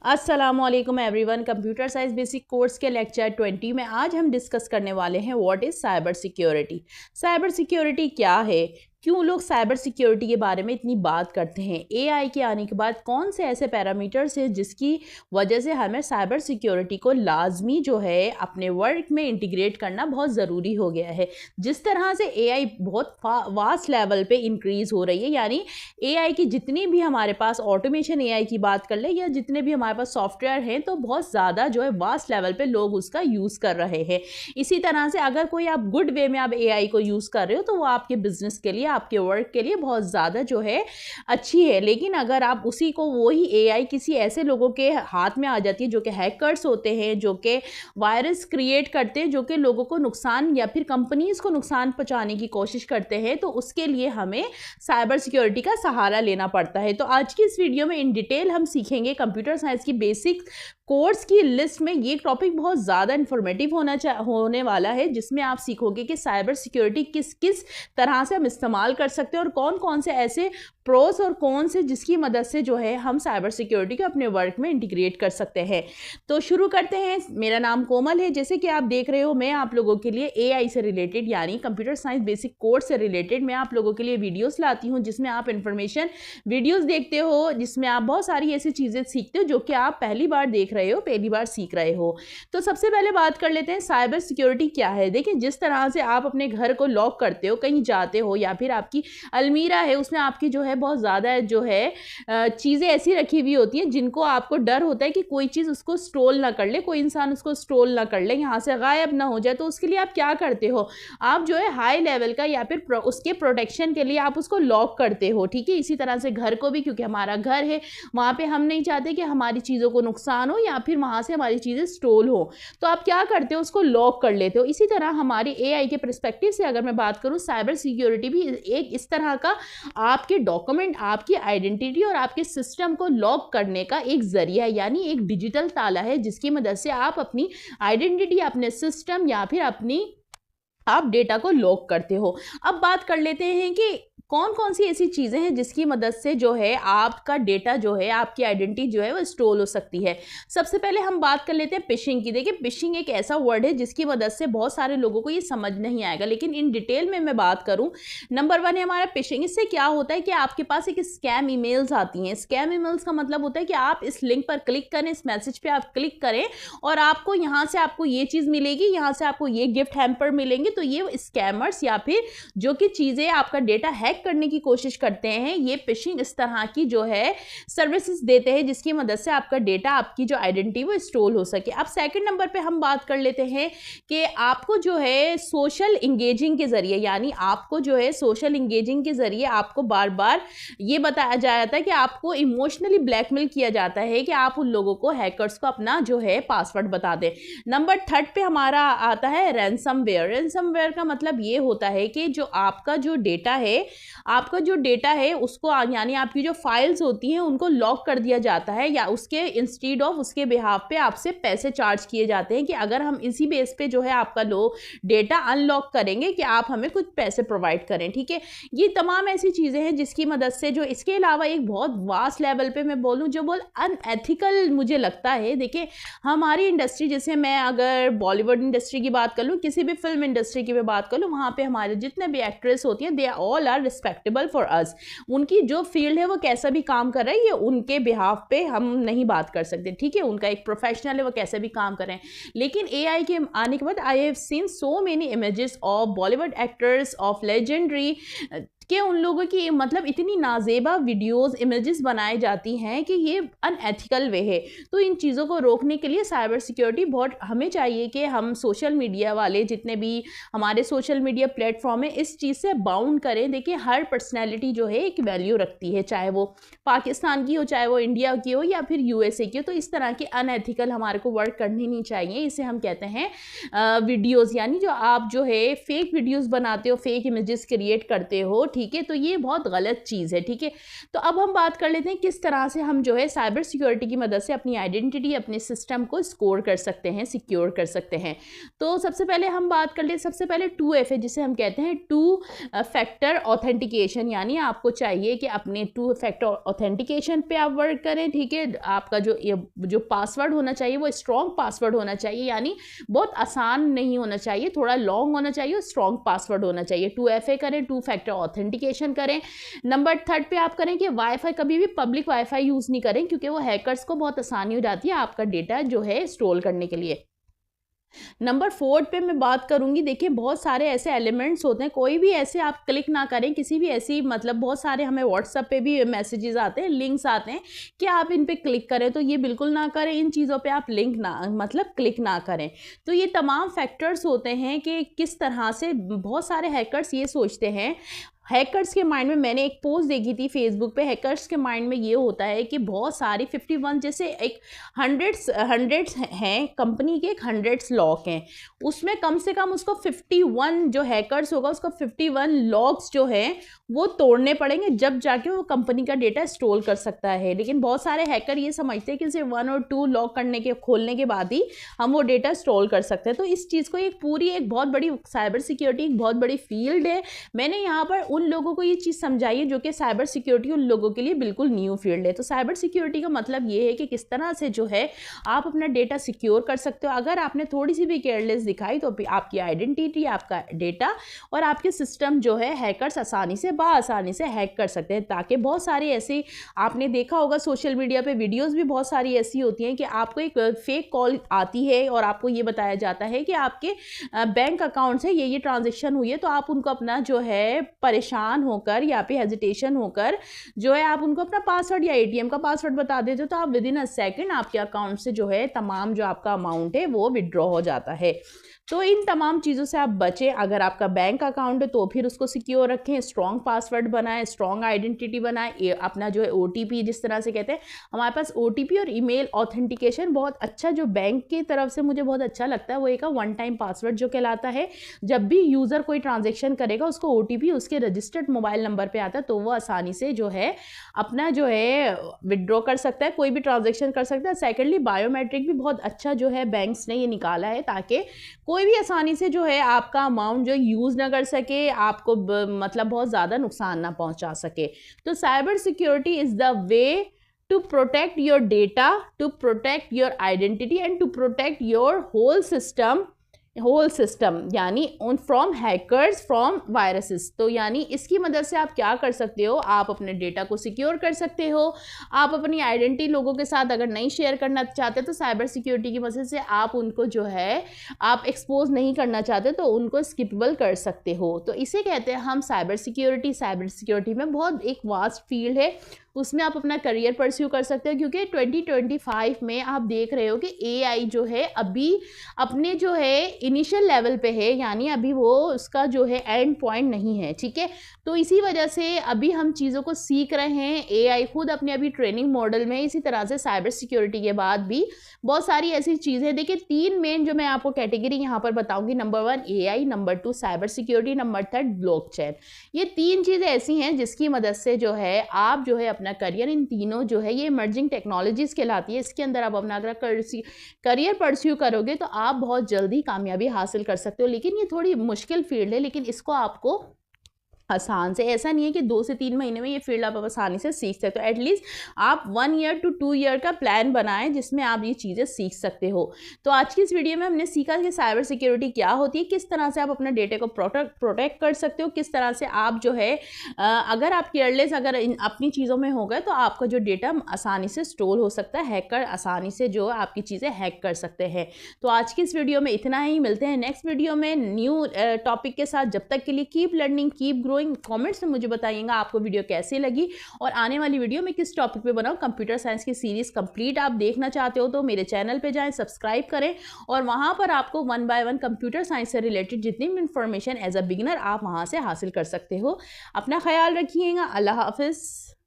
अस्सलामुअलैकुम everyone. Computer science basic course के lecture 20 में आज हम डिस्कस करने वाले हैं what is cyber security. Cyber security क्या है, क्यों लोग साइबर सिक्योरिटी के बारे में इतनी बात करते हैं, एआई के आने के बाद कौन से ऐसे पैरामीटर्स हैं जिसकी वजह से हमें साइबर सिक्योरिटी को लाजमी जो है अपने वर्क में इंटीग्रेट करना बहुत ज़रूरी हो गया है। जिस तरह से एआई बहुत वास्ट लेवल पे इंक्रीज़ हो रही है, यानी एआई की जितनी भी हमारे पास ऑटोमेशन एआई की बात कर ले या जितने भी हमारे पास सॉफ्टवेयर हैं, तो बहुत ज़्यादा जो है वास्ट लेवल पे लोग उसका यूज़ कर रहे हैं। इसी तरह से अगर कोई आप गुड वे में आप एआई को यूज़ कर रहे हो तो वो आपके बिजनेस के लिए, आपके वर्क के लिए बहुत ज़्यादा जो है अच्छी है। लेकिन अगर आप उसी को वही एआई किसी ऐसे लोगों के हाथ में आ जाती है जो कि हैकर्स होते हैं, जो कि वायरस क्रिएट करते हैं, जो कि लोगों को नुकसान या फिर कंपनीज को नुकसान पहुंचाने की कोशिश करते हैं, तो उसके लिए हमें साइबर सिक्योरिटी का सहारा लेना पड़ता है। तो आज की इस वीडियो में इन डिटेल हम सीखेंगे कंप्यूटर साइंस की बेसिक कोर्स की लिस्ट में ये टॉपिक बहुत ज़्यादा इन्फॉर्मेटिव होने वाला है, जिसमें आप सीखोगे कि साइबर सिक्योरिटी किस किस तरह से हम इस्तेमाल कर सकते हैं और कौन कौन से ऐसे प्रोस और कौन से जिसकी मदद से जो है हम साइबर सिक्योरिटी को अपने वर्क में इंटीग्रेट कर सकते हैं। तो शुरू करते हैं। मेरा नाम कोमल है। जैसे कि आप देख रहे हो, मैं आप लोगों के लिए एआई से रिलेटेड यानी कंप्यूटर साइंस बेसिक कोर्स से रिलेटेड मैं आप लोगों के लिए वीडियोस लाती हूँ, जिसमें आप इन्फॉर्मेशन वीडियोस देखते हो, जिसमें आप बहुत सारी ऐसी चीज़ें सीखते हो जो कि आप पहली बार देख रहे हो, पहली बार सीख रहे हो। तो सबसे पहले बात कर लेते हैं साइबर सिक्योरिटी क्या है। देखिए, जिस तरह से आप अपने घर को लॉक करते हो, कहीं जाते हो या फिर आपकी अलमीरा है उसमें आपकी जो है बहुत ज़्यादा जो है चीज़ें ऐसी रखी हुई होती हैं जिनको आपको डर होता है कि कोई चीज़ उसको स्टोल ना कर ले, कोई इंसान उसको स्टोल ना कर ले, यहाँ से गायब ना हो जाए। तो उसके लिए आप क्या करते हो, आप जो है हाई लेवल का या फिर उसके प्रोटेक्शन के लिए आप उसको लॉक करते हो। ठीक है, इसी तरह से घर को भी, क्योंकि हमारा घर है, वहाँ पे हम नहीं चाहते कि हमारी चीज़ों को नुकसान हो या फिर वहाँ से हमारी चीज़ें स्टोल हो, तो आप क्या करते हो, उसको लॉक कर लेते हो। इसी तरह हमारी एआई के पर्सपेक्टिव से अगर मैं बात करूँ, साइबर सिक्योरिटी भी एक इस तरह का आपके डॉक्यूमेंट, आपकी आइडेंटिटी और आपके सिस्टम को लॉक करने का एक जरिया है, यानी एक डिजिटल ताला है जिसकी मदद से आप अपनी आइडेंटिटी, अपने सिस्टम या फिर अपनी आप डेटा को लॉक करते हो। अब बात कर लेते हैं कि कौन कौन सी ऐसी चीज़ें हैं जिसकी मदद से जो है आपका डेटा जो है, आपकी आइडेंटिटी जो है वो स्टोल हो सकती है। सबसे पहले हम बात कर लेते हैं फिशिंग की। देखिए, फिशिंग एक ऐसा वर्ड है जिसकी मदद से बहुत सारे लोगों को ये समझ नहीं आएगा, लेकिन इन डिटेल में मैं बात करूं, नंबर 1 है हमारा फिशिंग। इससे क्या होता है कि आपके पास एक स्कैम ईमेल्स आती हैं। स्कैम ईमेल्स का मतलब होता है कि आप इस लिंक पर क्लिक करें, इस मैसेज पर आप क्लिक करें और आपको यहाँ से आपको ये चीज़ मिलेगी, यहाँ से आपको ये गिफ्ट हैम्पर मिलेंगे। तो ये स्कैमर्स या फिर जो कि चीज़ें आपका डेटा हैक करने की कोशिश करते हैं, ये फिशिंग इस तरह की जो है सर्विसेज देते हैं जिसकी मदद से आपका डेटा, आपकी जो आइडेंटिटी वो स्टोल हो सके। अब सेकंड नंबर पे हम बात कर लेते हैं कि आपको जो है सोशल इंगेजिंग के जरिए, यानी आपको जो है सोशल इंगेजिंग के जरिए आपको बार बार ये बताया जाता है कि आपको इमोशनली ब्लैकमेल किया जाता है कि आप उन लोगों को, हैकर्स को अपना जो है पासवर्ड बता दें। नंबर 3 पे हमारा आता है रैंसमवेयर। रैंसमवेयर का मतलब ये होता है कि जो आपका जो डेटा है उसको, यानी आपकी जो फाइल्स होती हैं उनको लॉक कर दिया जाता है, या उसके इंस्टीड ऑफ उसके बिहाफ पे आपसे पैसे चार्ज किए जाते हैं कि अगर हम इसी बेस पे जो है आपका डेटा अनलॉक करेंगे कि आप हमें कुछ पैसे प्रोवाइड करें। ठीक है, ये तमाम ऐसी चीज़ें हैं जिसकी मदद से जो, इसके अलावा एक बहुत वास्ट लेवल पे मैं बोलूँ जो बहुत अनएथिकल मुझे लगता है। देखिए, हमारी इंडस्ट्री, जैसे मैं अगर बॉलीवुड इंडस्ट्री की बात कर लूँ, किसी भी फिल्म इंडस्ट्री की मैं बात कर लूँ, वहाँ पे हमारे जितने भी एक्ट्रेस होती हैं, they all are respectable for us. उनकी जो फील्ड है वो कैसा भी काम कर रहा है, ये उनके बिहाफ पे हम नहीं बात कर सकते। ठीक है, उनका एक प्रोफेशनल है, वो कैसे भी काम कर रहे हैं। लेकिन एआई के आने के बाद I have seen so many images of Bollywood actors of legendary कि उन लोगों की मतलब इतनी नाजेबा वीडियोस, इमेजेस बनाई जाती हैं कि ये अनएथिकल वे है। तो इन चीज़ों को रोकने के लिए साइबर सिक्योरिटी बहुत, हमें चाहिए कि हम सोशल मीडिया वाले जितने भी हमारे सोशल मीडिया प्लेटफॉर्म है, इस चीज़ से बाउंड करें। देखिए, हर पर्सनैलिटी जो है एक वैल्यू रखती है, चाहे वो पाकिस्तान की हो, चाहे वो इंडिया की हो या फिर यूएसए की हो। तो इस तरह के अनएथिकल हमारे को वर्क करनी नहीं चाहिए। इसे हम कहते हैं वीडियोज़, यानी जो आप जो है फेक वीडियोज़ बनाते हो, फेक इमेजेस क्रिएट करते हो। ठीक है, तो ये बहुत गलत चीज़ है, ठीक है। तो अब हम बात कर लेते हैं किस तरह से हम जो है साइबर सिक्योरिटी की मदद से अपनी आइडेंटिटी, अपने सिस्टम को स्कोर कर सकते हैं, सिक्योर कर सकते हैं। तो सबसे पहले हम बात कर ले, सबसे पहले 2FA जिसे हम कहते हैं 2 फैक्टर ऑथेंटिकेशन, यानी आपको चाहिए कि अपने 2 फैक्टर ऑथेंटिकेशन पे आप वर्क करें, ठीक है। आपका जो पासवर्ड होना चाहिए वो स्ट्रॉन्ग पासवर्ड होना चाहिए, यानी बहुत आसान नहीं होना चाहिए, थोड़ा लॉन्ग होना चाहिए, स्ट्रॉन्ग पासवर्ड होना चाहिए। 2FA करें, 2 फैक्टर ऑथेंटिकेशन करें। नंबर 3 पे आप करें कि वाईफाई, कभी भी पब्लिक वाईफाई यूज़ नहीं करें, क्योंकि वो हैकर्स को बहुत आसानी हो जाती है आपका डेटा जो है स्टोर करने के लिए। नंबर 4 पे मैं बात करूंगी, देखिए बहुत सारे ऐसे एलिमेंट्स होते हैं, कोई भी ऐसे आप क्लिक ना करें किसी भी ऐसी, मतलब बहुत सारे हमें व्हाट्सएप पे भी मैसेजेस आते हैं, लिंक्स आते हैं कि आप इन पे क्लिक करें, तो ये बिल्कुल ना करें, इन चीज़ों पे आप लिंक ना, मतलब क्लिक ना करें। तो ये तमाम फैक्टर्स होते हैं कि किस तरह से बहुत सारे हैकर्स ये सोचते हैं, हैकर्स के माइंड में, मैंने एक पोस्ट देखी थी फेसबुक पे, हैकर्स के माइंड में ये होता है कि बहुत सारी 51, जैसे एक हंड्रेड्स हैं कंपनी के, एक 100 लॉक हैं, उसमें कम से कम उसको 51 जो हैकर्स होगा उसको 51 लॉक्स जो हैं वो तोड़ने पड़ेंगे, जब जाके वो कंपनी का डेटा स्टोर कर सकता है। लेकिन बहुत सारे हैकर ये समझते हैं कि सिर्फ 1 और 2 लॉक करने के, खोलने के बाद ही हम वो डेटा स्टोर कर सकते हैं। तो इस चीज़ को एक पूरी, एक बहुत बड़ी साइबर सिक्योरिटी, एक बहुत बड़ी फील्ड है। मैंने यहाँ पर उन लोगों को ये चीज़ समझाई है जो कि साइबर सिक्योरिटी उन लोगों के लिए बिल्कुल न्यू फील्ड है। तो साइबर सिक्योरिटी का मतलब ये है कि किस तरह से जो है आप अपना डेटा सिक्योर कर सकते हो। अगर आपने थोड़ी सी भी केयरलेस दिखाई तो आपकी आइडेंटिटी, आपका डेटा और आपके सिस्टम जो है हैकर्स आसानी से हैक कर सकते हैं। ताकि बहुत सारी ऐसी, आपने देखा होगा सोशल मीडिया पे वीडियोस भी बहुत सारी ऐसी होती हैं कि आपको एक फेक कॉल आती है और आपको ये बताया जाता है कि आपके बैंक अकाउंट से ये ट्रांजेक्शन हुई है, तो आप उनको अपना जो है परेशान होकर या फिर हेजिटेशन होकर जो है आप उनको अपना पासवर्ड या ATM का पासवर्ड बता देते हो, तो आप विदिन अ सेकेंड आपके अकाउंट से जो है तमाम जो आपका अमाउंट है वो विड्रॉ हो जाता है। तो इन तमाम चीज़ों से आप बचें। अगर आपका बैंक अकाउंट है तो फिर उसको सिक्योर रखें, स्ट्रॉन्ग पासवर्ड बनाएं, स्ट्रॉन्ग आइडेंटिटी बनाएं, अपना जो है OTP, जिस तरह से कहते हैं हमारे पास OTP और ईमेल ऑथेंटिकेशन बहुत अच्छा, जो बैंक की तरफ से मुझे बहुत अच्छा लगता है वो एक 1 टाइम पासवर्ड जो कहलाता है। जब भी यूज़र कोई ट्रांजेक्शन करेगा उसको OTP उसके रजिस्टर्ड मोबाइल नंबर पर आता है, तो वो आसानी से जो है अपना जो है विड्रॉ कर सकता है, कोई भी ट्रांजेक्शन कर सकता है। सेकेंडली बायोमेट्रिक भी बहुत अच्छा जो है बैंक्स ने ये निकाला है, ताकि कोई भी आसानी से जो है आपका अमाउंट जो यूज़ ना कर सके, आपको मतलब बहुत ज़्यादा नुकसान ना पहुंचा सके। तो cyber security is the way to protect your data, to protect your identity and to protect your whole system, यानी फ्रॉम हैकर्स, फ्रॉम वायरसेस। तो यानी इसकी मदद से आप क्या कर सकते हो, आप अपने डेटा को सिक्योर कर सकते हो। आप अपनी आइडेंटिटी लोगों के साथ अगर नहीं शेयर करना चाहते तो साइबर सिक्योरिटी की मदद से आप उनको जो है आप एक्सपोज नहीं करना चाहते तो उनको स्किपेबल कर सकते हो। तो इसे कहते हैं हम साइबर सिक्योरिटी। साइबर सिक्योरिटी में बहुत एक वास्ट फील्ड है, उसमें आप अपना करियर परस्यू कर सकते हो, क्योंकि 2025 में आप देख रहे हो कि AI जो है अभी अपने जो है इनिशियल लेवल पे है, यानी अभी वो उसका जो है एंड पॉइंट नहीं है, ठीक है। तो इसी वजह से अभी हम चीज़ों को सीख रहे हैं। AI खुद अपने अभी ट्रेनिंग मॉडल में, इसी तरह से साइबर सिक्योरिटी के बाद भी बहुत सारी ऐसी चीज़ें, देखिए 3 मेन जो मैं आपको कैटेगरी यहाँ पर बताऊंगी, number 1 AI, number 2 cyber security, number 3 blockchain. ये 3 चीज़ें ऐसी हैं जिसकी मदद से जो है आप जो है अपना करियर, इन तीनों जो है ये इमर्जिंग टेक्नोलॉजीज कहलाती है, इसके अंदर आप अपना अगर करियर परस्यू करोगे तो आप बहुत जल्दी कामयाबी हासिल कर सकते हो। लेकिन ये थोड़ी मुश्किल फील्ड है, लेकिन इसको आपको आसान से, ऐसा नहीं है कि 2 से 3 महीने में ये फील्ड आप आसानी से सीख सकते हो। एटलीस्ट आप 1 ईयर टू 2 ईयर का प्लान बनाएं जिसमें आप ये चीज़ें सीख सकते हो। तो आज की इस वीडियो में हमने सीखा कि साइबर सिक्योरिटी क्या होती है, किस तरह से आप अपने डेटा को प्रोटेक्ट कर सकते हो, किस तरह से आप जो है अगर आप केयरलेस अगर अपनी चीज़ों में हो गए तो आपका जो डेटा आसानी से स्टोर हो सकता है, हैकर आसानी से जो आपकी चीज़ें हैक कर सकते हैं। तो आज की इस वीडियो में इतना ही, मिलते हैं नेक्स्ट वीडियो में न्यू टॉपिक के साथ। जब तक के लिए keep learning, keep growing. Comments में मुझे बताइएगा आपको वीडियो कैसी लगी और आने वाली वीडियो में किस टॉपिक पे बनाऊं। कंप्यूटर साइंस की सीरीज कंप्लीट आप देखना चाहते हो तो मेरे चैनल पे जाएं, सब्सक्राइब करें और वहां पर आपको 1 बाय 1 कंप्यूटर साइंस से रिलेटेड जितनी भी इंफॉर्मेशन एज अ बिगिनर आप वहां से हासिल कर सकते हो। अपना ख्याल रखिएगा। अल्लाह हाफिज़।